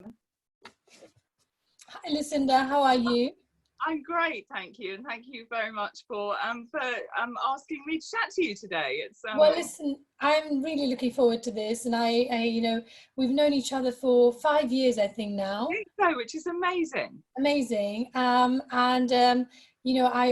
Hi, Lucinda. How are you? I'm great, thank you, and thank you very much for asking me to chat to you today. It's Well, listen, I'm really looking forward to this, and we've known each other for 5 years, I think now. so, which is amazing. Amazing. I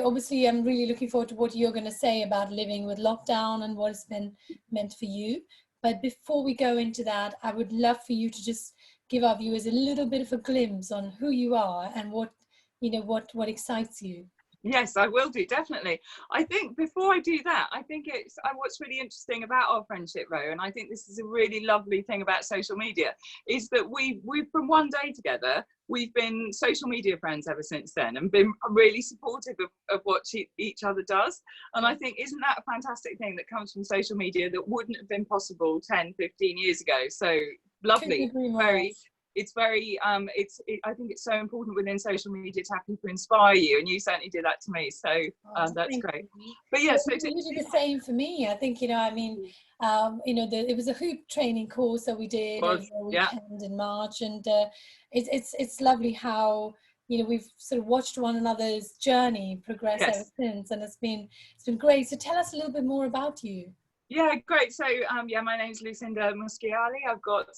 obviously am really looking forward to what you're going to say about living with lockdown and what it's been meant for you. But before we go into that, I would love for you to just give our viewers a little bit of a glimpse on who you are and what excites you. Yes, I will do, definitely. I think before I do that, I think what's really interesting about our friendship, Ro, and I think this is a really lovely thing about social media, is that we've from one day together, we've been social media friends ever since then, and been really supportive of what each other does. And I think, isn't that a fantastic thing that comes from social media that wouldn't have been possible 10, 15 years ago? So lovely, I think it's so important within social media to have people inspire you, and you certainly do that to me, so that's great. But yes, you did the same for me. I think, it was a hoop training course that we did over a weekend in March, and it's lovely how we've sort of watched one another's journey progress ever since, and it's been great. So tell us a little bit more about you. Yeah, great. So my name's Lucinda Muschialli. I've got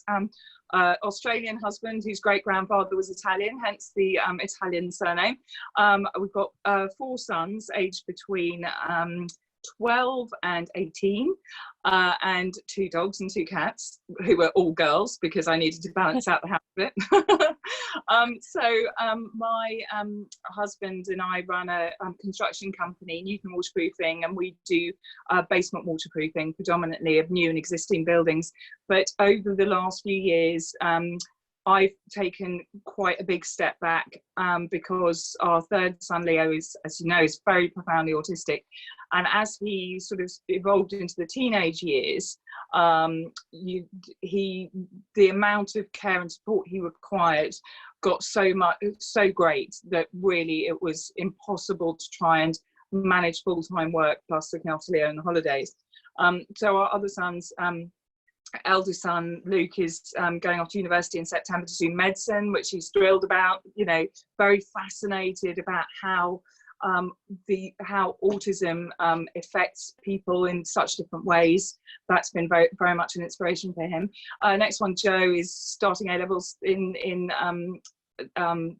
Australian husband whose great grandfather was Italian, hence the Italian surname. We've got 4 sons aged between 12 and 18, and 2 dogs and 2 cats who were all girls because I needed to balance out the house a bit. My husband and I run a construction company, Newton Waterproofing, and we do basement waterproofing predominantly of new and existing buildings. But over the last few years, I've taken quite a big step back because our 3rd son, Leo, is, as you know, is very profoundly autistic. And as he sort of evolved into the teenage years, the amount of care and support he required got so great that really it was impossible to try and manage full-time work plus looking after Leo on the holidays. So our other sons, eldest son Luke is going off to university in September to do medicine, which he's thrilled about, very fascinated about how autism affects people in such different ways. That's been very, very much an inspiration for him. Next one, Joe, is starting A-levels in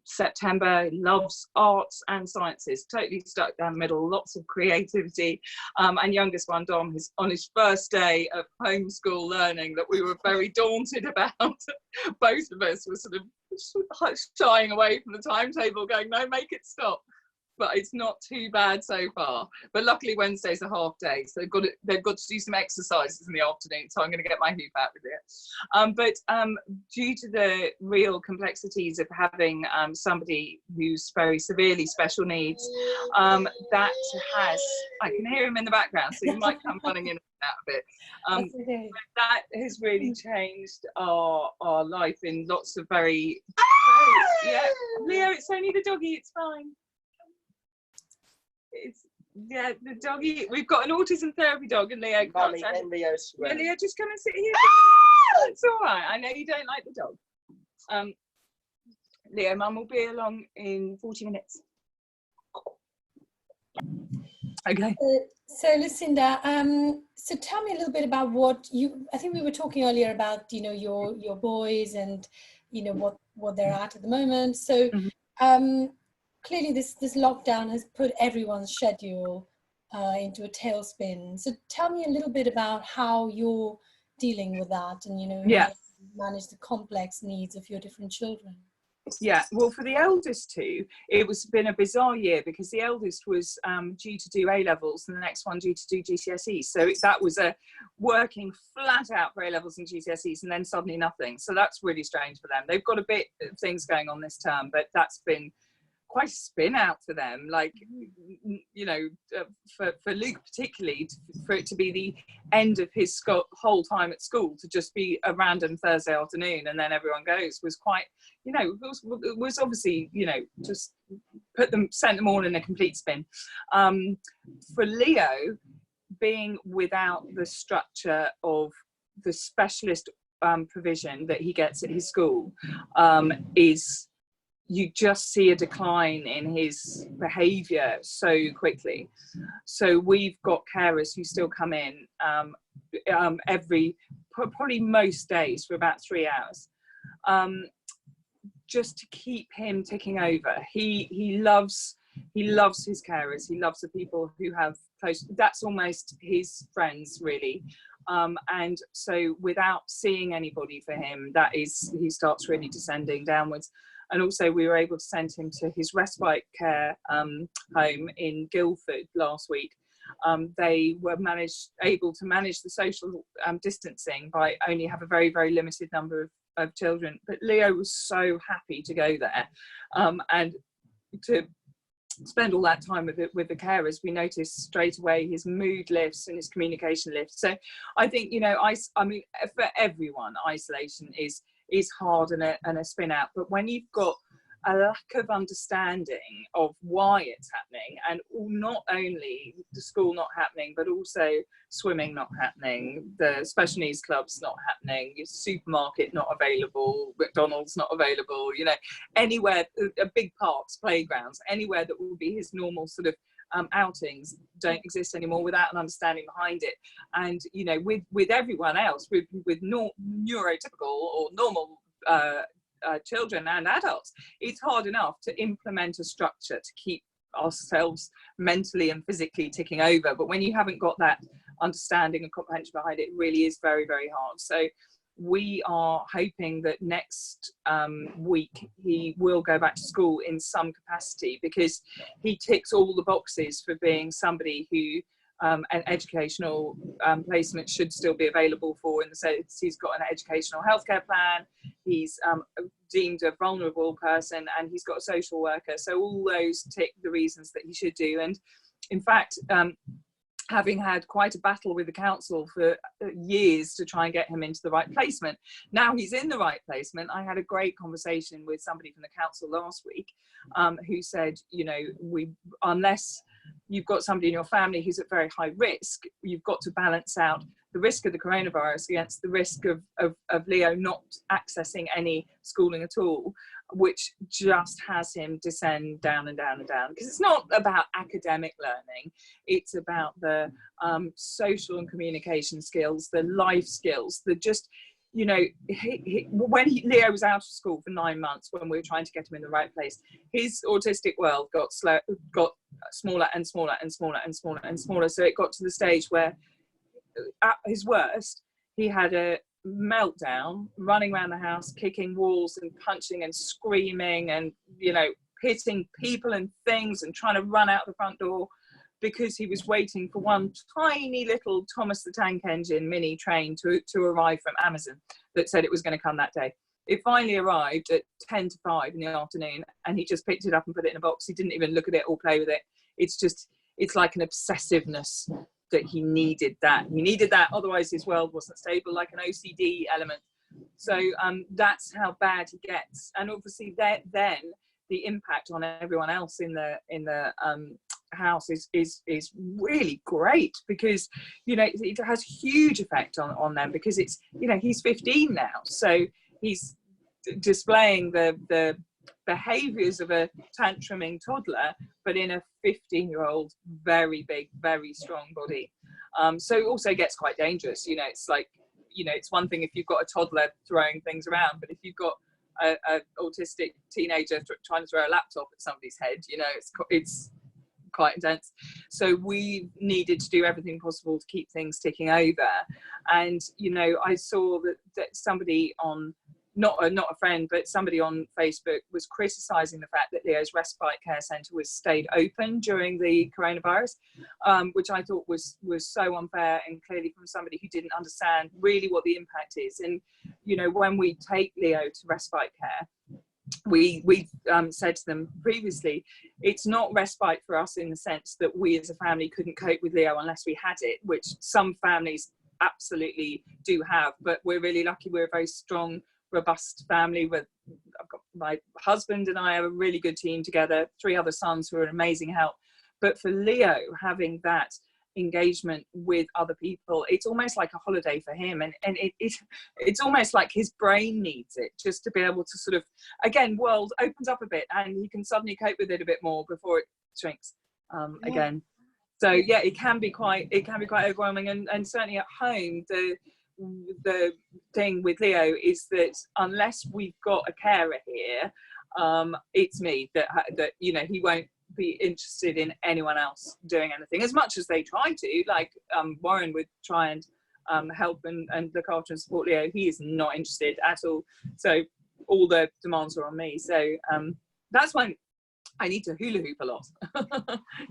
September. He loves arts and sciences, totally stuck down the middle, lots of creativity. And youngest one, Dom, is on his first day of homeschool learning that we were very daunted about. Both of us were sort of shying away from the timetable, going, no, make it stop. But it's not too bad so far. But luckily Wednesday's a half day, so they've got to do some exercises in the afternoon, so I'm going to get my hoop out with it. But due to the real complexities of having somebody who's very severely special needs, I can hear him in the background, so he might come running in and out a bit. That has really changed our life in lots of very Leo, it's only the doggy, it's fine. The doggy. We've got an autism therapy dog, and Leo can't. Leo, just come and sit here. It's all right. I know you don't like the dog. Leo, Mum will be along in 40 minutes. Okay. So Lucinda, so tell me a little bit about I think we were talking earlier about, your boys and, what they're at the moment. So, clearly this lockdown has put everyone's schedule into a tailspin. So tell me a little bit about how you're dealing with that and, how you manage the complex needs of your different children. Yeah, well, for the eldest 2, it's been a bizarre year because the eldest was due to do A-levels and the next one due to do GCSEs. So that was working flat out for A-levels and GCSEs and then suddenly nothing. So that's really strange for them. They've got a bit of things going on this term, but that's been quite a spin out for them, like, for Luke particularly, for it to be the end of his whole time at school to just be a random Thursday afternoon and then everyone goes was quite, it was obviously, just sent them all in a complete spin. For Leo, being without the structure of the specialist provision that he gets at his school is, you just see a decline in his behaviour so quickly. So we've got carers who still come in probably most days for about 3 hours, just to keep him ticking over. He loves his carers. He loves the people who have close. That's almost his friends, really. And so without seeing anybody for him, he starts really descending downwards. And also we were able to send him to his respite care home in Guildford last week. They were able to manage the social distancing by only have a very, very limited number of children. But Leo was so happy to go there, and to spend all that time with the carers. We noticed straight away his mood lifts and his communication lifts. So I think, you know, I mean, for everyone, isolation is hard and a spin out. But when you've got a lack of understanding of why it's happening, and not only the school not happening, but also swimming not happening, the special needs clubs not happening, your supermarket not available, McDonald's not available, you know, anywhere, big parks, playgrounds, anywhere that will be his normal sort of outings don't exist anymore without an understanding behind it. And, you know, with everyone else, with neurotypical or normal children and adults, it's hard enough to implement a structure to keep ourselves mentally and physically ticking over. But when you haven't got that understanding and comprehension behind it, it really is very, very hard. So we are hoping that next week he will go back to school in some capacity, because he ticks all the boxes for being somebody who an educational placement should still be available for, in the sense he's got an educational healthcare plan, he's deemed a vulnerable person, and he's got a social worker. So all those tick the reasons that he should do. And in fact, having had quite a battle with the council for years to try and get him into the right placement, now he's in the right placement. I had a great conversation with somebody from the council last week who said, you know, unless you've got somebody in your family who's at very high risk, you've got to balance out the risk of the coronavirus against the risk of Leo not accessing any schooling at all, which just has him descend down and down and down. Because it's not about academic learning, it's about the social and communication skills, the life skills, the just, you know, when Leo was out of school for 9 months, when we were trying to get him in the right place, his autistic world got smaller and smaller and smaller and smaller and smaller. So it got to the stage where, at his worst, he had a meltdown, running around the house, kicking walls and punching and screaming and, you know, hitting people and things and trying to run out the front door, because he was waiting for one tiny little Thomas the Tank Engine mini train to arrive from Amazon that said it was going to come that day. It finally arrived at 10 to 5 in the afternoon, and he just picked it up and put it in a box. He didn't even look at it or play with it. It's like an obsessiveness that he needed that. He needed that, otherwise his world wasn't stable, like an OCD element. So that's how bad he gets. And obviously then the impact on everyone else in the house is really great, because, you know, it has huge effect on them, because it's, you know, he's 15 now, so he's displaying the behaviors of a tantruming toddler, but in a 15-year-old very big, very strong body. So it also gets quite dangerous. You know, it's like, you know, it's one thing if you've got a toddler throwing things around, but if you've got a autistic teenager trying to throw a laptop at somebody's head, you know, it's quite intense. So we needed to do everything possible to keep things ticking over. And, you know, I saw that somebody on, not a friend, but somebody on Facebook was criticising the fact that Leo's respite care centre was stayed open during the coronavirus, which I thought was so unfair, and clearly from somebody who didn't understand really what the impact is. And, you know, when we take Leo to respite care, we said to them previously, it's not respite for us in the sense that we as a family couldn't cope with Leo unless we had it, which some families absolutely do have, but we're really lucky. We're a very strong, robust family. I've got my husband and I have a really good team together, 3 other sons who are an amazing help. But for Leo, having that engagement with other people. It's almost like a holiday for him, and it's almost like his brain needs it, just to be able to sort of, again, world opens up a bit and he can suddenly cope with it a bit more before it shrinks again. So yeah, it can be quite overwhelming, and certainly at home the thing with Leo is that unless we've got a carer here, it's me that you know, he won't be interested in anyone else doing anything, as much as they try to, like Warren would try and help and look after and support Leo. He is not interested at all, so all the demands are on me. So that's why I need to hula hoop a lot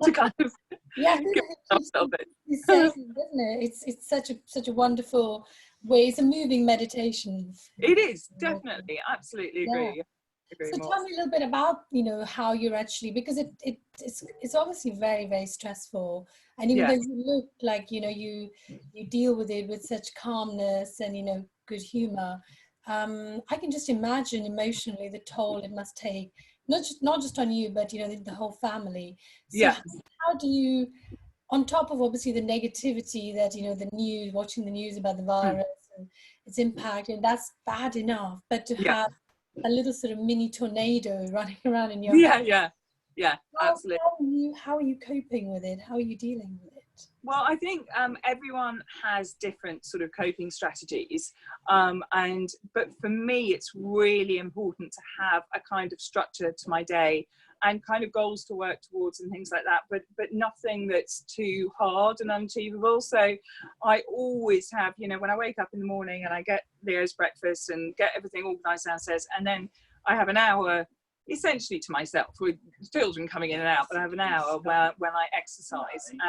to kind of get myself it. Isn't it? It's such a wonderful way. It's a moving meditation. It is, definitely, absolutely agree. So tell me a little bit about, you know, how you're actually, because it's obviously very, very stressful, and even though you look like, you know, you deal with it with such calmness and, you know, good humor, I can just imagine emotionally the toll it must take, not just on you, but, you know, the whole family. So how do you, on top of obviously the negativity that, you know, the news, watching the news about the virus and its impact, and that's bad enough, but to have a little sort of mini tornado running around in your house. Absolutely. How are you coping with it? How are you dealing with it? Well, I think everyone has different sort of coping strategies, but for me it's really important to have a kind of structure to my day and kind of goals to work towards and things like that, but nothing that's too hard and unachievable. So I always have, you know, when I wake up in the morning and I get Leo's breakfast and get everything organised downstairs, and then I have an hour essentially to myself, with children coming in and out, but I have an hour where when I exercise.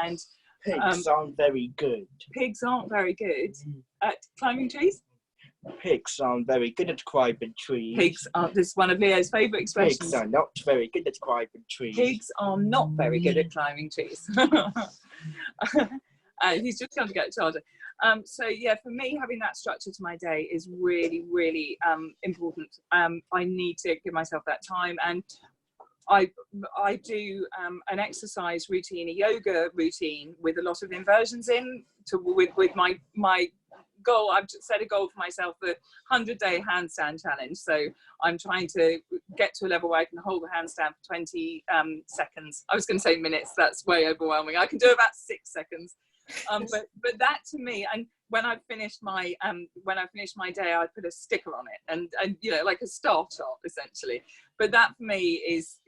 And pigs aren't very good. Pigs aren't very good at climbing trees? Pigs aren't very good at climbing trees. Pigs are, this is one of Leo's favourite expressions. Pigs are not very good at climbing trees. Pigs are not very good at climbing trees. He's just trying to get charger. So yeah, for me, having that structure to my day is really, really important. I need to give myself that time, and I do an exercise routine, a yoga routine with a lot of inversions in, with my goal. I've set a goal for myself, the 100-day handstand challenge. So I'm trying to get to a level where I can hold a handstand for 20 seconds. I was going to say minutes. That's way overwhelming. I can do about 6 seconds. But that to me, and when I finished my day, I put a sticker on it, and you know, like a star chart essentially. But that for me is,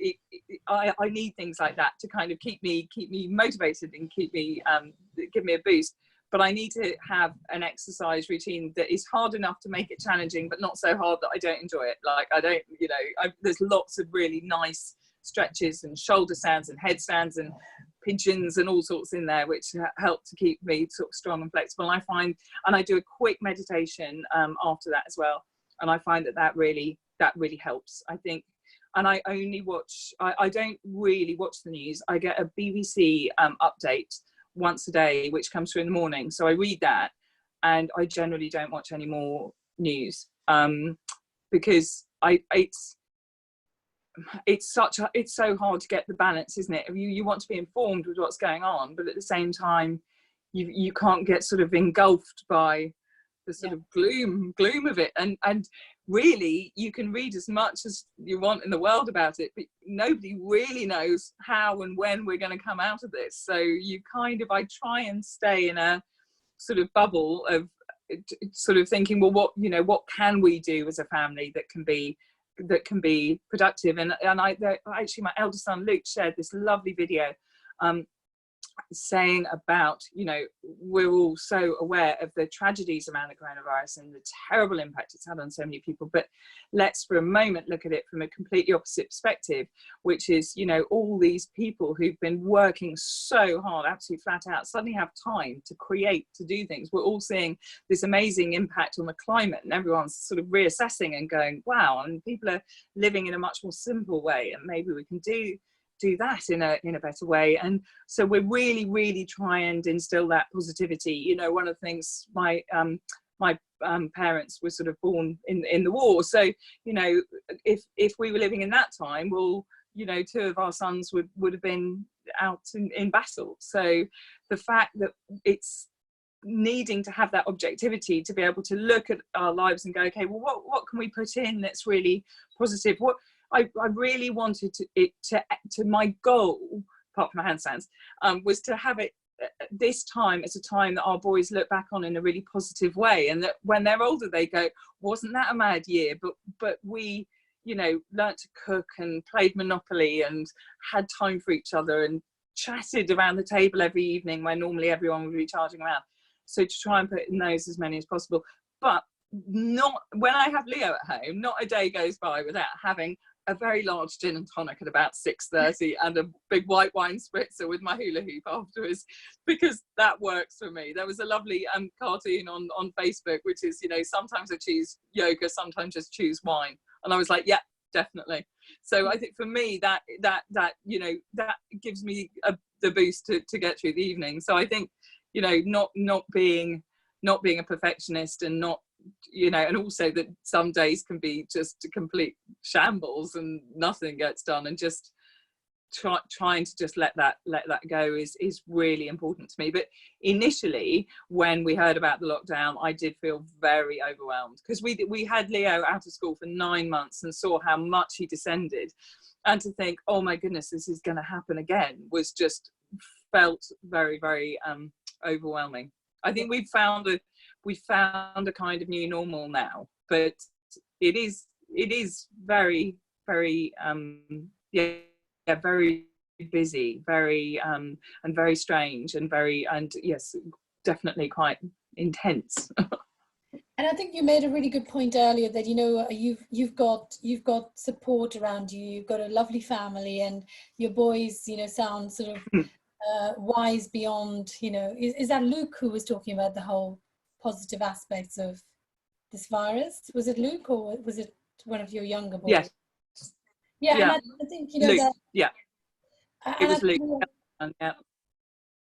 I need things like that to kind of keep me motivated and give me a boost. But I need to have an exercise routine that is hard enough to make it challenging, but not so hard that I don't enjoy it. Like I don't, you know, there's lots of really nice stretches and shoulder stands and headstands and pigeons and all sorts in there, which help to keep me sort of strong and flexible. And I find, and I do a quick meditation after that as well. And I find that really helps, I think. And I only watch, I don't really watch the news. I get a BBC update once a day, which comes through in the morning. So I read that, and I generally don't watch any more news because it's so hard to get the balance, isn't it? You want to be informed with what's going on, but at the same time, you can't get sort of engulfed by the sort of gloom of it. And really, you can read as much as you want in the world about it, but nobody really knows how and when we're going to come out of this. So I try and stay in a sort of bubble of sort of thinking, well, what can we do as a family that can be productive? And actually my eldest son Luke shared this lovely video saying about, you know, we're all so aware of the tragedies around the coronavirus and the terrible impact it's had on so many people, but let's for a moment look at it from a completely opposite perspective, which is, you know, all these people who've been working so hard, absolutely flat out, suddenly have time to create, to do things. We're all seeing this amazing impact on the climate, and everyone's sort of reassessing and going, wow, and people are living in a much more simple way, and maybe we can do that in a better way. And so we're really try and instill that positivity. You know, one of the things, my parents were sort of born in the war, so, you know, if we were living in that time, well, you know, 2 of our sons would have been out in battle. So the fact that it's needing to have that objectivity to be able to look at our lives and go, okay, well, what can we put in that's really positive? What I really wanted to my goal, apart from my handstands, was to have it this time as a time that our boys look back on in a really positive way, and that when they're older they go, wasn't that a mad year, but we, you know, learnt to cook and played Monopoly and had time for each other and chatted around the table every evening where normally everyone would be charging around. So to try and put in those as many as possible. But not when I have Leo at home, not a day goes by without having a very large gin and tonic at about 6:30 and a big white wine spritzer with my hula hoop afterwards, because that works for me. There was a lovely cartoon on Facebook, which is, you know, sometimes I choose yoga, sometimes just choose wine. And I was like, yeah, definitely. So I think for me that you know, that gives me the boost to get through the evening. So I think, you know, not being a perfectionist, and not, you know, and also that some days can be just a complete shambles and nothing gets done, and just trying to just let that go is really important to me. But initially, when we heard about the lockdown, I did feel very overwhelmed, because we had Leo out of school for 9 months and saw how much he descended, and to think, oh my goodness, this is going to happen again, was just felt very, very overwhelming. I think we found a kind of new normal now, but it is very, very very busy, very and very strange, and yes, definitely quite intense. And I think you made a really good point earlier that, you know, you've got support around you. You've got a lovely family, and your boys, you know, sound sort of wise beyond, you know. Is that Luke who was talking about the whole positive aspects of this virus? Was it Luke, or was it one of your younger boys? Yes. Yeah, yeah. And I think, you know, Luke, that, yeah, it was Luke. Yeah.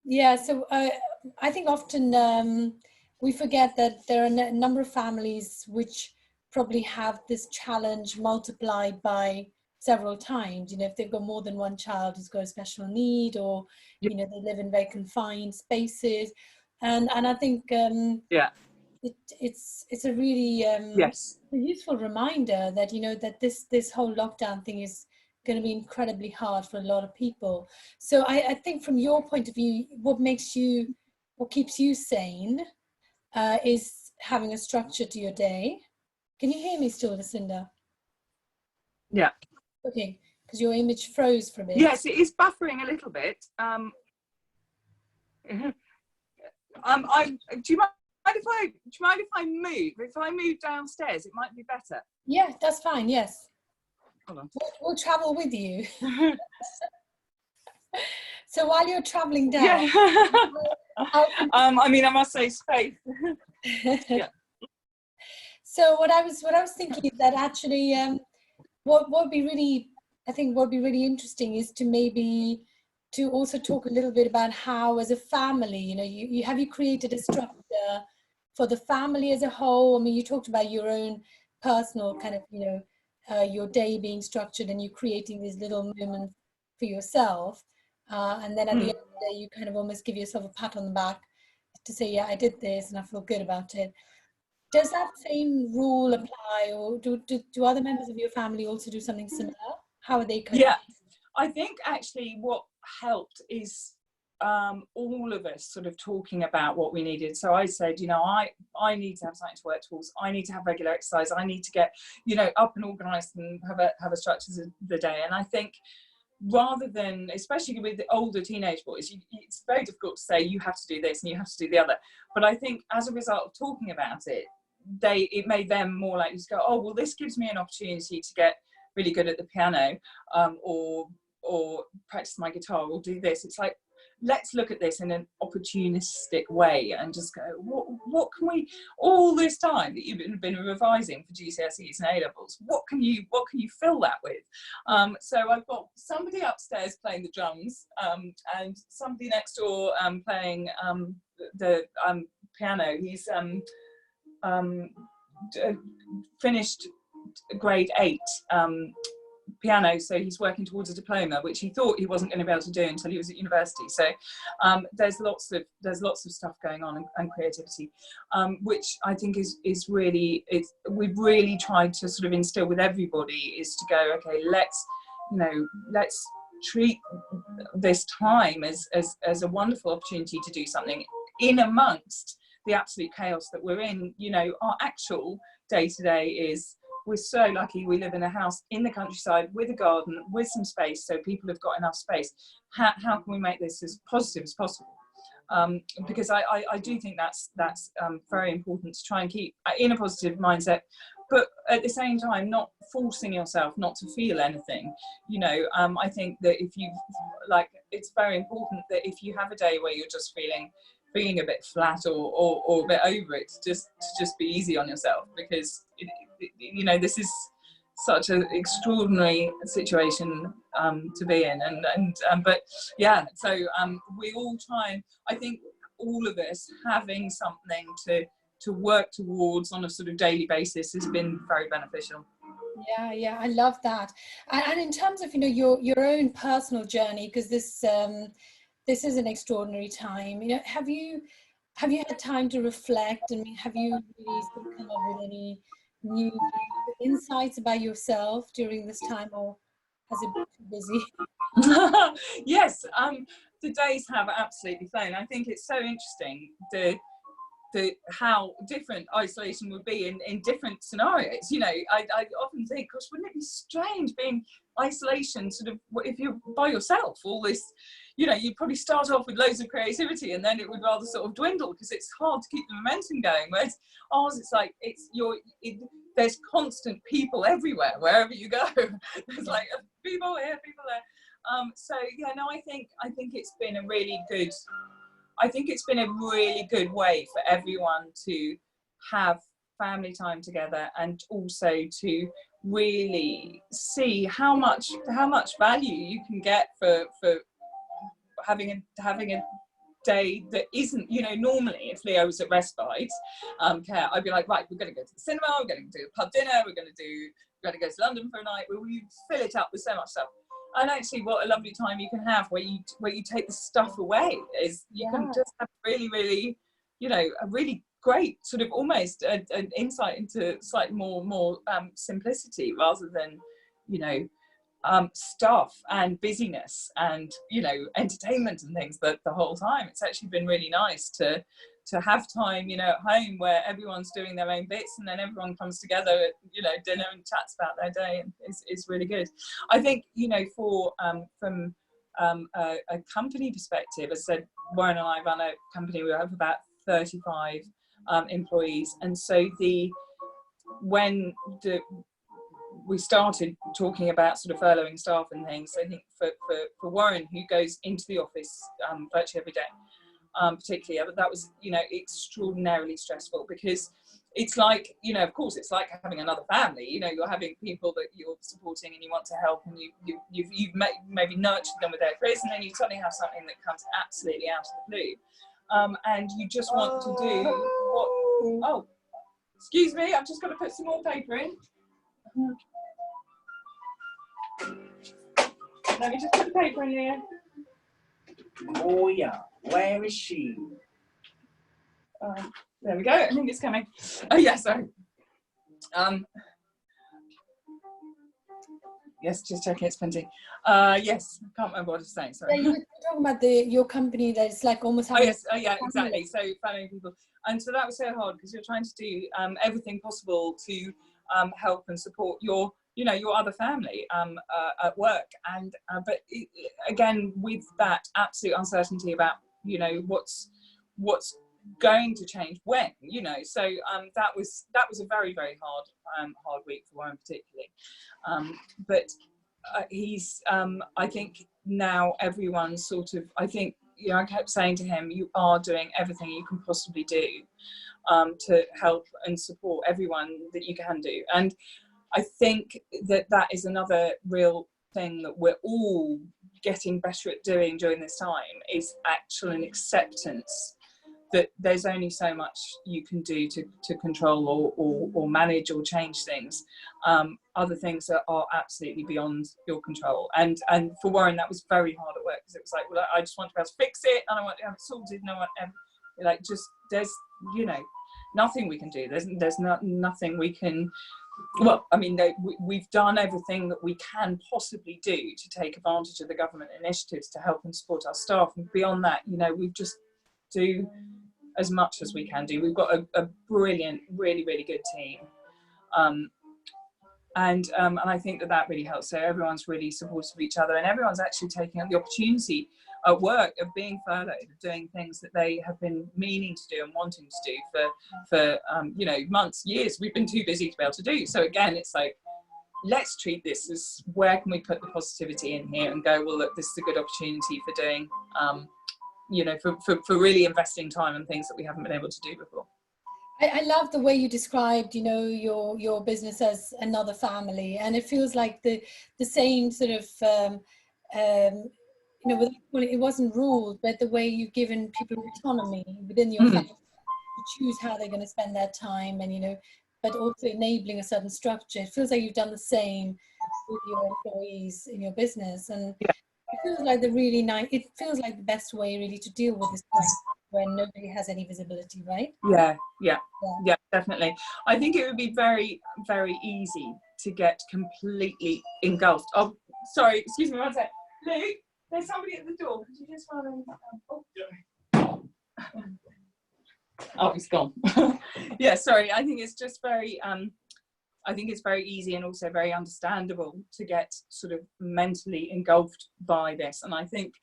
Yeah, so I think often we forget that there are a number of families which probably have this challenge multiplied by several times. You know, if they've got more than one child who's got a special need, or, you know, they live in very confined spaces. And I think it's a really yes, a useful reminder that, you know, that this whole lockdown thing is going to be incredibly hard for a lot of people. So I think from your point of view, what keeps you sane is having a structure to your day. Can you hear me still, Lucinda? Yeah. Okay, because your image froze for a bit. Yes, it is buffering a little bit. Do you mind if I move? If I move downstairs, it might be better. Yeah, that's fine. Yes. Hold on. We'll travel with you. So while you're traveling down, I mean, I must say space. Yeah. So what I was thinking is that actually, what would be really interesting is to maybe to also talk a little bit about how, as a family, you know, you created a structure for the family as a whole. I mean, you talked about your own personal kind of, you know, your day being structured, and you creating these little moments for yourself, and then at the end of the day, you kind of almost give yourself a pat on the back to say, yeah, I did this and I feel good about it. Does that same rule apply, or do other members of your family also do something similar? How are they coping? Yeah, I think actually what helped is all of us sort of talking about what we needed. So I said, you know, I need to have something to work towards. I need to have regular exercise. I need to get, you know, up and organised and have a structure to the day. And I think, rather than, especially with the older teenage boys, it's very difficult to say you have to do this and you have to do the other. But I think as a result of talking about it, it made them more likely to go, oh, well, this gives me an opportunity to get really good at the piano, or practice my guitar, or do this. It's like, let's look at this in an opportunistic way and just go, what can we, all this time that you've been revising for GCSEs and A-levels, what can you fill that with? So I've got somebody upstairs playing the drums, and somebody next door playing the piano. He's finished grade 8 piano, so he's working towards a diploma, which he thought he wasn't going to be able to do until he was at university. So there's lots of stuff going on, and creativity, which I think is really, we've really tried to sort of instill with everybody, is to go, okay, let's treat this time as a wonderful opportunity to do something in amongst the absolute chaos that we're in. You know, our actual day-to-day is, we're so lucky we live in a house in the countryside with a garden, with some space, so people have got enough space. How can we make this as positive as possible? Because I do think that's very important, to try and keep in a positive mindset, but at the same time not forcing yourself not to feel anything. You know, I think that if you, like, it's very important that if you have a day where you're just feeling a bit flat or a bit over it, to just be easy on yourself, because you know, this is such an extraordinary situation to be in, and but yeah, so we all try, and I think all of us having something to work towards on a sort of daily basis has been very beneficial. Yeah, I love that. And in terms of, you know, your own personal journey, because this is an extraordinary time, you know, have you had time to reflect? I mean, have you really sort of come up with any new insights about yourself during this time, or has it been too busy? Yes, the days have absolutely flown. I think it's so interesting how different isolation would be in different scenarios. You know, I often think, gosh, wouldn't it be strange being isolation, sort of, if you're by yourself, all this, you know, you'd probably start off with loads of creativity and then it would rather sort of dwindle, because it's hard to keep the momentum going. Whereas ours, it's like, there's constant people everywhere, wherever you go. There's like people here, people there. So yeah, no, I think it's been a really good, way for everyone to have family time together, and also to really see how much value you can get for having a day that isn't, you know, normally if Leo was at respite care, I'd be like, right, we're going to go to the cinema, we're going to do a pub dinner, we're going to go to London for a night, where we fill it up with so much stuff. And actually, what a lovely time you can have where you take the stuff away, is you can just have really, really, you know, a really great sort of almost an insight into slightly more simplicity, rather than, you know, stuff and busyness and, you know, entertainment and things the whole time. It's actually been really nice to have time, you know, at home, where everyone's doing their own bits, and then everyone comes together at, you know, dinner and chats about their day, and is really good. I think, you know, from a company perspective, as I said, Warren and I run a company. We have about 35 employees, and so when we started talking about sort of furloughing staff and things, I think for Warren, who goes into the office virtually every day, particularly, that was, you know, extraordinarily stressful, because it's like, you know, of course, it's like having another family. You know, you're having people that you're supporting and you want to help, and you've maybe nurtured them with their careers, and then you suddenly have something that comes absolutely out of the blue, and you just want to do what. Oh, excuse me, I've just got to put some more paper in. Let me just put the paper in here. Oh yeah, where is she? There we go. I think it's coming. Oh yeah, sorry. Yes, just checking it's printing. Yes, I can't remember what I was saying. Sorry. Yeah, you were talking about your company that is like almost. Oh yes, yeah, exactly. So following people, and so that was so hard, because you're trying to do everything possible to help and support your, you know, your other family at work, and but again, with that absolute uncertainty about, you know, what's going to change when, you know, so that was a very, very hard week for Warren particularly, but he's I think now everyone's sort of, I think, you know, I kept saying to him, you are doing everything you can possibly do to help and support everyone that you can do. And I think that is another real thing that we're all getting better at doing during this time, is actual and acceptance that there's only so much you can do to control or manage or change things. Other things that are absolutely beyond your control. And for Warren, that was very hard at work, because it was like, well, I just want to be able to fix it, and I want to have it sorted, and I want like, just, there's, you know, nothing we can do. There's nothing we can. Well, I mean, we've done everything that we can possibly do to take advantage of the government initiatives to help and support our staff. And beyond that, you know, we just do as much as we can do. We've got a brilliant, really, really good team. And I think that really helps. So everyone's really supportive of each other, and everyone's actually taking up the opportunity at work of being furloughed, of doing things that they have been meaning to do and wanting to do for you know, months, years. We've been too busy to be able to do. So again, it's like, let's treat this as, where can we put the positivity in here and go, well, look, this is a good opportunity for doing, you know, for really investing time in things that we haven't been able to do before. I love the way you described, you know, your business as another family, and it feels like the same sort of, you know, it wasn't ruled, but the way you've given people autonomy within your family to choose how they're going to spend their time, and, you know, but also enabling a certain structure. It feels like you've done the same with your employees in your business, and it feels like it feels like the best way really to deal with this crisis, when nobody has any visibility, right? Yeah, definitely. I think it would be very, very easy to get completely engulfed. Oh, sorry, excuse me one sec. Luke, there's somebody at the door. Could you just run and... Oh, he's gone. Yeah, sorry. I think it's just very, I think it's very easy and also very understandable to get sort of mentally engulfed by this. And I think,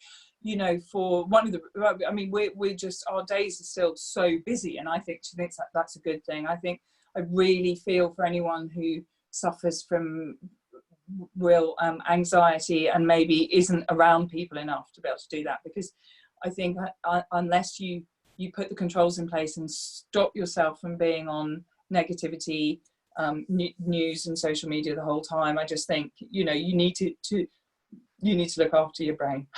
you know, for one of the, I mean, we're just, our days are still so busy, and I think she thinks that that's a good thing. I think I really feel for anyone who suffers from real anxiety and maybe isn't around people enough to be able to do that, because I think unless you put the controls in place and stop yourself from being on negativity, news and social media the whole time, I just think, you know, you need to look after your brain.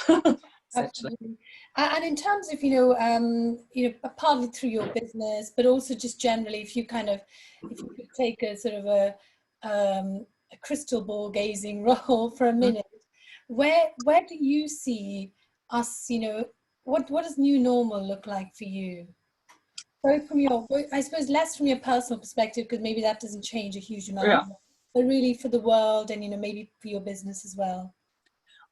Absolutely. And in terms of, you know, partly through your business, but also just generally, if you could take a sort of a crystal ball gazing role for a minute, where do you see us, you know, what does new normal look like for you? Both from your, I suppose less from your personal perspective, because maybe that doesn't change a huge amount, but really for the world, and, you know, maybe for your business as well.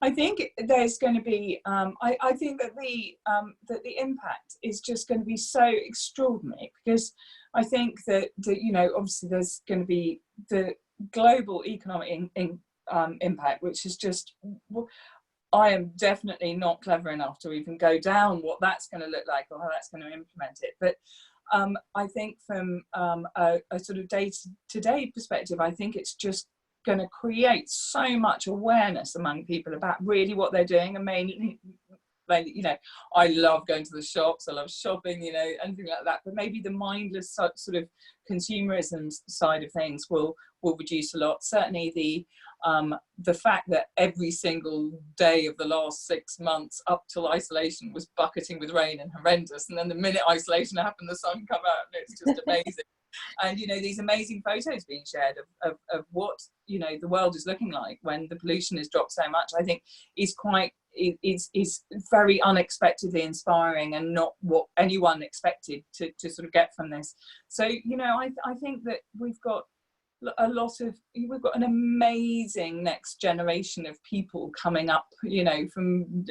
I think there's going to be, I think that the impact is just going to be so extraordinary, because I think that you know, obviously there's going to be the global economic impact, which is just, I am definitely not clever enough to even go down what that's going to look like or how that's going to implement it. But I think from a sort of day-to-day perspective, I think it's just going to create so much awareness among people about really what they're doing. And mainly, you know, I love going to the shops, I love shopping, you know, anything like that, but maybe the mindless sort of consumerism side of things will reduce a lot. Certainly the fact that every single day of the last 6 months up till isolation was bucketing with rain and horrendous, and then the minute isolation happened, the sun come out, and it's just amazing. And, you know, these amazing photos being shared of what, you know, the world is looking like when the pollution has dropped so much, I think is very unexpectedly inspiring, and not what anyone expected to sort of get from this. So, you know, I think that we've got an amazing next generation of people coming up, you know, from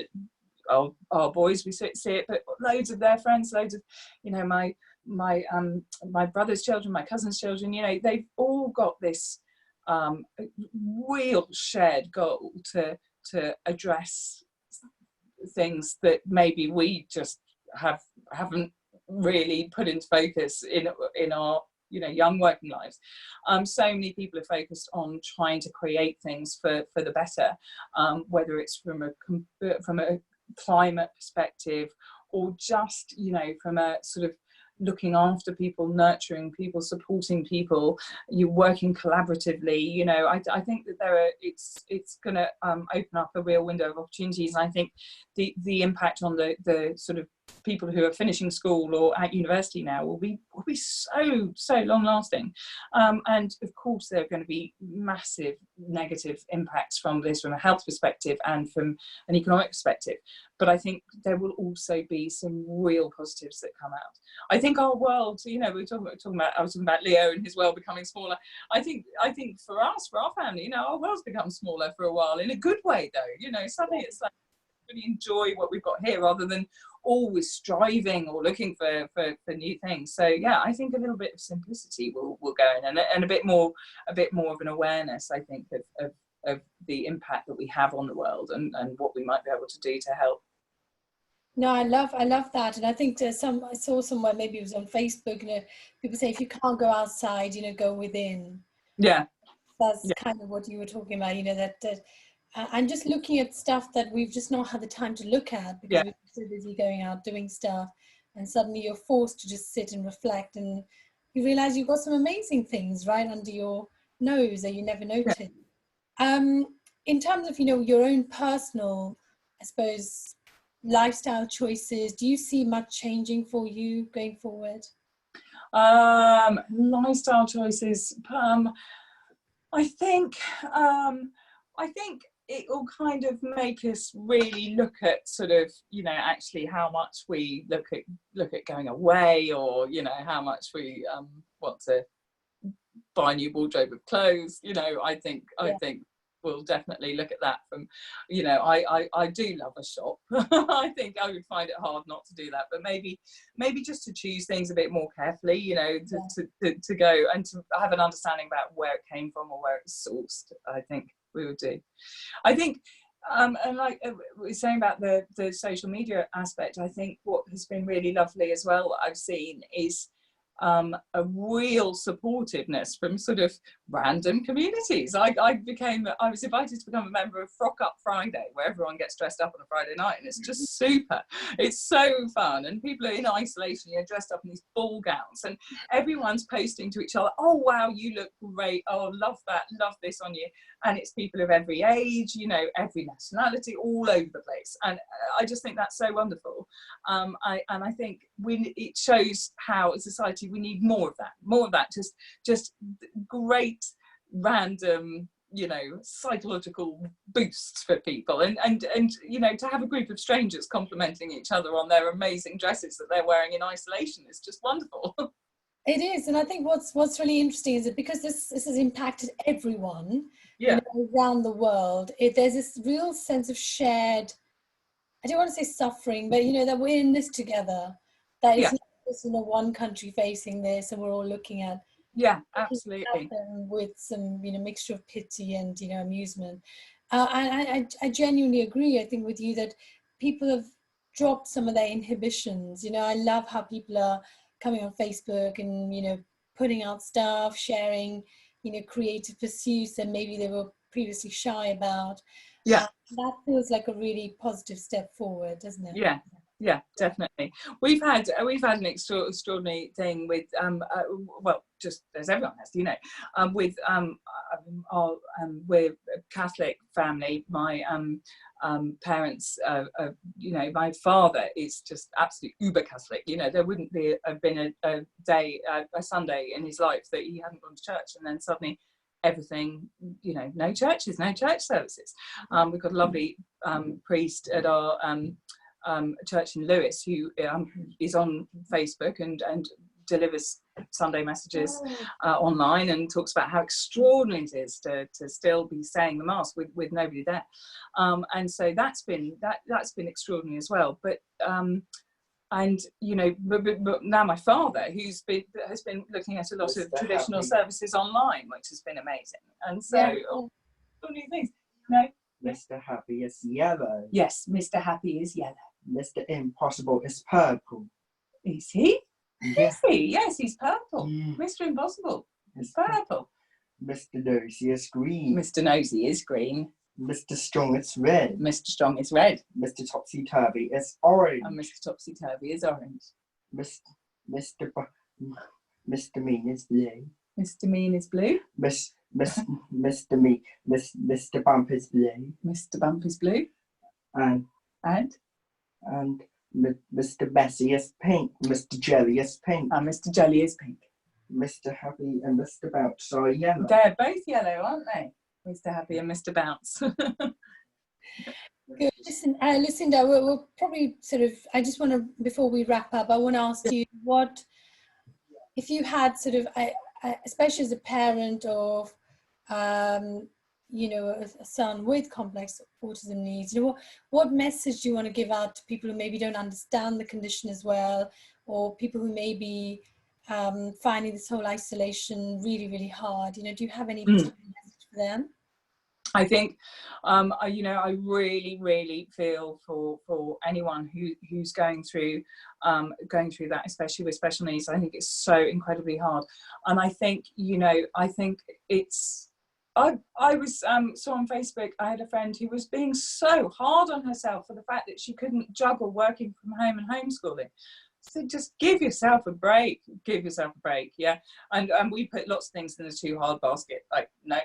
our boys, we see it, but loads of their friends, loads of, you know, my brother's children, my cousin's children, you know, they've all got this real shared goal to address things that maybe we just haven't really put into focus in our, you know, young working lives. So many people are focused on trying to create things for the better, whether it's from a climate perspective, or just, you know, from a sort of looking after people, nurturing people, supporting people, you're working collaboratively. You know, I think that it's going to open up a real window of opportunities. And I think the impact on the sort of people who are finishing school or at university now will be so long lasting, and of course there are going to be massive negative impacts from this, from a health perspective and from an economic perspective, but I think there will also be some real positives that come out. I think our world, you know, I was talking about Leo and his world becoming smaller. I think for us, for our family, you know, our world's become smaller for a while, in a good way though. You know, suddenly it's like, really enjoy what we've got here rather than always striving or looking for new things. So yeah, I think a little bit of simplicity will go in, and a bit more of an awareness, I think, of the impact that we have on the world and what we might be able to do to help. No, I love that, and I think I saw somewhere, maybe it was on Facebook, you know, people say if you can't go outside, you know, go within. Yeah, that's kind of what you were talking about, you know, that and just looking at stuff that we've just not had the time to look at because we're so busy going out doing stuff, and suddenly you're forced to just sit and reflect, and you realize you've got some amazing things right under your nose that you never noticed. In terms of, you know, your own personal, I suppose, lifestyle choices, do you see much changing for you going forward? Lifestyle choices, I think it will kind of make us really look at sort of, you know, actually how much we look at going away, or, you know, how much we want to buy a new wardrobe of clothes. You know, I think we'll definitely look at that from, you know, I do love a shop. I think I would find it hard not to do that, but maybe just to choose things a bit more carefully, you know, to go and to have an understanding about where it came from or where it's sourced. I think we would do. I think and like we were saying about the social media aspect, I think what has been really lovely as well I've seen is a real supportiveness from sort of random communities. I was invited to become a member of Frock Up Friday, where everyone gets dressed up on a Friday night, and it's just super. It's so fun, and people are in isolation, you're dressed up in these ball gowns, and everyone's posting to each other, oh wow, you look great, oh love that, love this on you. And it's people of every age, you know, every nationality, all over the place, and I just think that's so wonderful. I think it shows how as a society we need more of that, just great random, you know, psychological boosts for people, and you know, to have a group of strangers complimenting each other on their amazing dresses that they're wearing in isolation is just wonderful. It is, and I think what's really interesting is that because this has impacted everyone, you know, around the world, there's this real sense of shared, I don't want to say suffering, but you know, that we're in this together, that it's not just, you know, one country facing this and we're all looking at absolutely with some, you know, mixture of pity and, you know, amusement. I genuinely agree, I think, with you that people have dropped some of their inhibitions. You know, I love how people are coming on Facebook and, you know, putting out stuff, sharing, you know, creative pursuits that maybe they were previously shy about. That feels like a really positive step forward, doesn't it? Yeah, definitely. We've had an extraordinary thing with well, just as everyone has, you know, with we're a Catholic family. My parents, you know, my father is just absolute uber Catholic. You know, there wouldn't have been a day, a Sunday in his life that he hadn't gone to church, and then suddenly everything, you know, no churches, no church services. We've got a lovely priest at our church in Lewis who is on Facebook and delivers Sunday messages online, and talks about how extraordinary it is to still be saying the mass with nobody there, and so that's been extraordinary as well. But and you know, but now my father, has been looking at a lot of traditional services online, which has been amazing, and so all new things. No, Mr. Happy is yellow. Yes, Mr. Happy is yellow. Mr. Impossible is purple. Is he? Yeah. Is he? Yes, he's purple. Mr. Impossible is purple. Mr. Nosy is green. Mr. Nosy is green. Mr. Strong is red. Mr. Strong is red. Mr. Topsy Turvy is orange. And Mr. Topsy Turvy is orange. Mr. Mean is blue. Mr. Mean is blue. Mr. Bump is blue. Mr. Bump is blue. And Mr. Messy is pink. Mr. Jelly is pink. And Mr. Jelly is pink. Mr. Happy and Mr. Bounce are yellow. They're both yellow, aren't they? Mr. Happy and Mr. Bounce. Good. Listen, Lucinda, we'll probably sort of, I just want to, before we wrap up, I want to ask you what, if you had sort of, especially as a parent of, you know, a son with complex autism needs, you know, what message do you want to give out to people who maybe don't understand the condition as well, or people who may be finding this whole isolation really, really hard? You know, do you have any particular message for them? I think, you know, I really, really feel for anyone who's going through that, especially with special needs. I think it's so incredibly hard, and I think, you know, I think it's. I was saw on Facebook, I had a friend who was being so hard on herself for the fact that she couldn't juggle working from home and homeschooling. So just give yourself a break. Give yourself a break, yeah. And we put lots of things in the too hard basket. Like, no,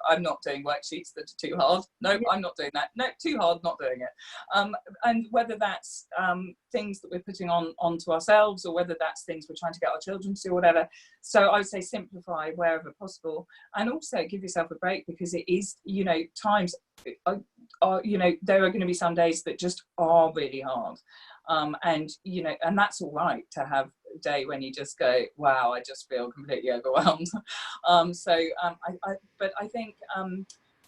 I'm not doing worksheets that are too hard. No, I'm not doing that. No, too hard, not doing it. And whether that's things that we're putting onto ourselves, or whether that's things we're trying to get our children to do, or whatever. So I would say simplify wherever possible, and also give yourself a break, because it is, you know, times are, you know, there are going to be some days that just are really hard. And, you know, and that's all right to have a day when you just go, wow, I just feel completely overwhelmed. But I think,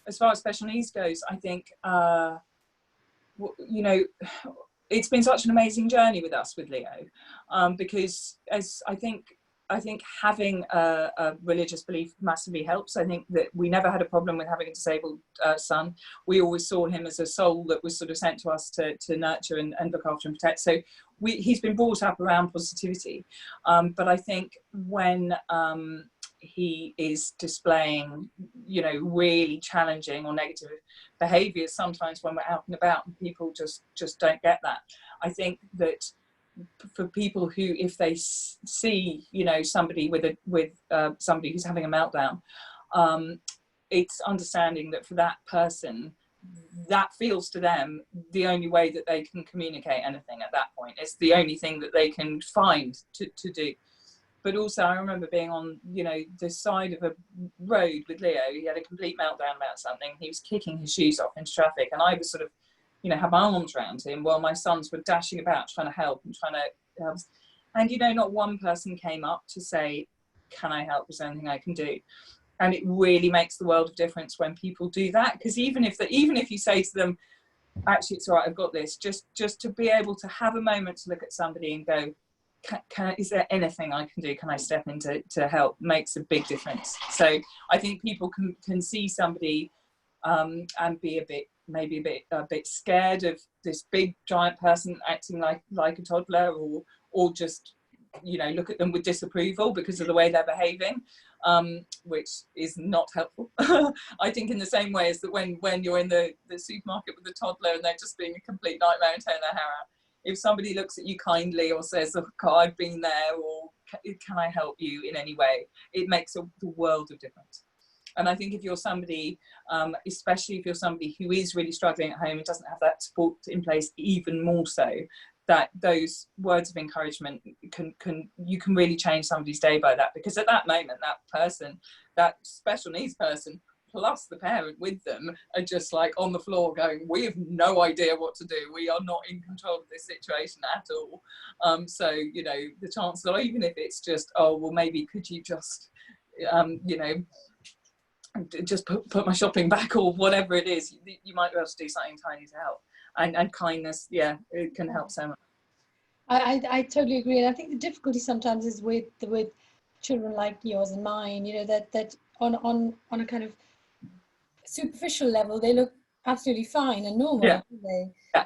as far as special needs goes, I think, you know, it's been such an amazing journey with us, with Leo, because as I think having a religious belief massively helps. I think that we never had a problem with having a disabled son. We always saw him as a soul that was sort of sent to us to nurture and look after and protect. So he's been brought up around positivity. But I think when he is displaying, you know, really challenging or negative behaviours, sometimes when we're out and about and people just don't get that. I think that for people who, if they see, you know, somebody with somebody who's having a meltdown, it's understanding that for that person, that feels to them the only way that they can communicate anything at that point. It's the only thing that they can find to do. But also, I remember being on, you know, the side of a road with Leo. He had a complete meltdown about something. He was kicking his shoes off in traffic, and I was sort of, you know, had my arms around him while my sons were dashing about trying to help and trying to help. And, you know, not one person came up to say, can I help? Is there anything I can do? And it really makes the world of difference when people do that, because even if you say to them, actually, it's all right, I've got this, just to be able to have a moment to look at somebody and go, is there anything I can do? Can I step in to help? Makes a big difference. So I think people can see somebody and be maybe a bit scared of this big giant person acting like a toddler, or just, you know, look at them with disapproval because of the way they're behaving, which is not helpful. I think in the same way as that when you're in the supermarket with a toddler and they're just being a complete nightmare and tearing their hair out, if somebody looks at you kindly or says, oh God, I've been there, or can I help you in any way, it makes the world of difference. And I think if you're somebody, especially if you're somebody who is really struggling at home and doesn't have that support in place, even more so, that those words of encouragement you can really change somebody's day by that. Because at that moment, that person, that special needs person, plus the parent with them, are just like on the floor going, we have no idea what to do. We are not in control of this situation at all. So, you know, the chances are, even if it's just, oh, well, maybe could you just, you know, just put my shopping back, or whatever it is, you might be able to do something tiny to help. And kindness, yeah, it can help so much. I totally agree. And I think the difficulty sometimes is with children like yours and mine, you know, that on a kind of superficial level, they look absolutely fine and normal, yeah. don't they? Yeah.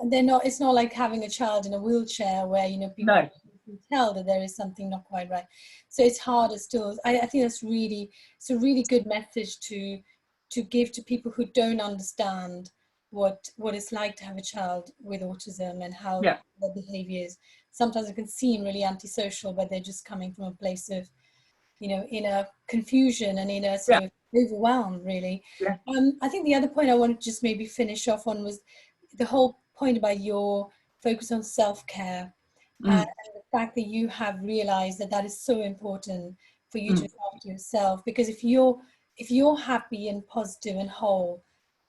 They're not. It's not like having a child in a wheelchair where, you know, people can tell that there is something not quite right. So it's harder still. I think it's a really good message to give to people who don't understand what it's like to have a child with autism and how their behavior is. Sometimes it can seem really antisocial, but they're just coming from a place of, you know, inner confusion and inner sort of overwhelmed, really. I think the other point I wanted to just maybe finish off on was the whole point about your focus on self-care. And the fact that you have realized that that is so important for you to look after yourself, because if you're happy and positive and whole,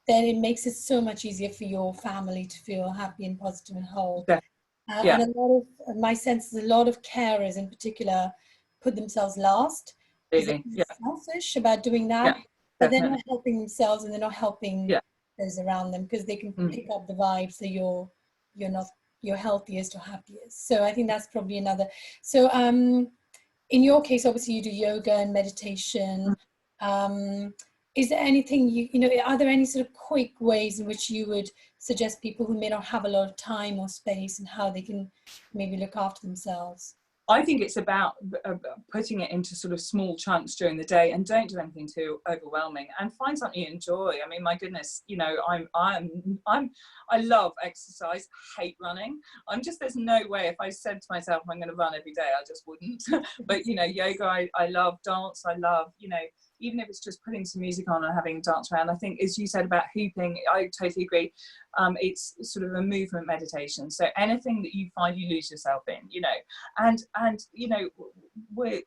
then it makes it so much easier for your family to feel happy and positive and whole. And a lot of my sense is a lot of carers in particular put themselves last, because they're selfish about doing that, but they're not helping themselves and they're not helping those around them, because they can pick up the vibes that you're not your healthiest or happiest. So I think that's probably another. So in your case, obviously you do yoga and meditation. Is there anything are there any sort of quick ways in which you would suggest people who may not have a lot of time or space, and how they can maybe look after themselves? I think it's about putting it into sort of small chunks during the day, and don't do anything too overwhelming, and find something you enjoy. I mean, my goodness, I love exercise, hate running. There's no way, if I said to myself I'm going to run every day, I just wouldn't. But yoga, I love. Dance, I love. Even if it's just putting some music on and having a dance around. I think, as you said about hooping, I totally agree. It's sort of a movement meditation. So anything that you find you lose yourself in, and we're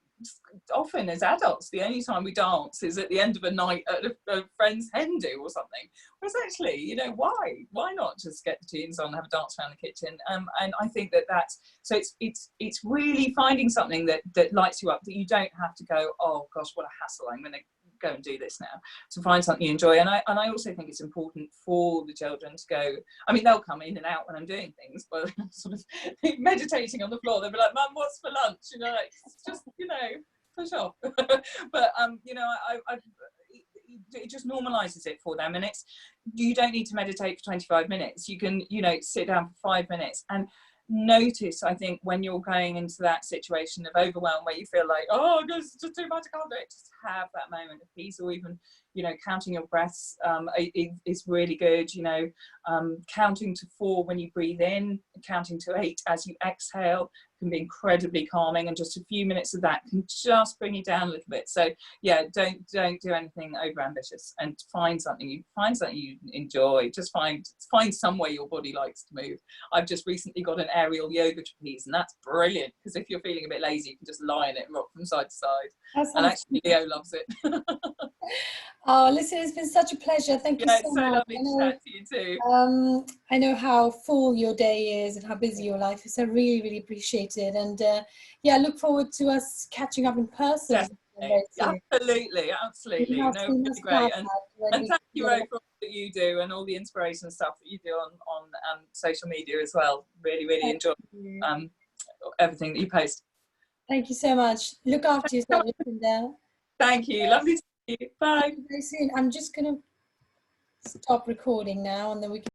often as adults, the only time we dance is at the end of a night at a friend's hen do or something. Whereas actually, why not just get the tunes on and have a dance around the kitchen? And I think that's so. It's really finding something that lights you up, that you don't have to go, oh gosh, what a hassle, I'm going to go and do this now. To find something you enjoy. And I also think it's important for the children to go. I mean, they'll come in and out when I'm doing things, but sort of meditating on the floor, they'll be like, Mum, what's for lunch? It's just push off. But it just normalizes it for them, and you don't need to meditate for 25 minutes. You can sit down for 5 minutes and notice. I think when you're going into that situation of overwhelm where you feel like, oh, it's just too much, I can't do it, just have that moment of peace. Or even counting your breaths is really good. Counting to 4 when you breathe in, counting to 8 as you exhale can be incredibly calming, and just a few minutes of that can just bring you down a little bit. So don't do anything over ambitious, and find something you enjoy. Just find some way your body likes to move. I've just recently got an aerial yoga trapeze, and that's brilliant, because if you're feeling a bit lazy, you can just lie in it and rock from side to side. And actually Leo loves it. Oh, listen, it's been such a pleasure. Thank you so much. It's so lovely to chat to you too. I know how full your day is and how busy your life is. I really, really appreciate it. And I look forward to us catching up in person. Absolutely. No, it's great. And thank you, Ro, for all that you do and all the inspiration stuff that you do on social media as well. Really, really enjoy everything that you post. Thank you so much. Look after yourself, Lucinda. Thank you. Lovely to see you. Bye. Very soon. I'm just going to stop recording now, and then we can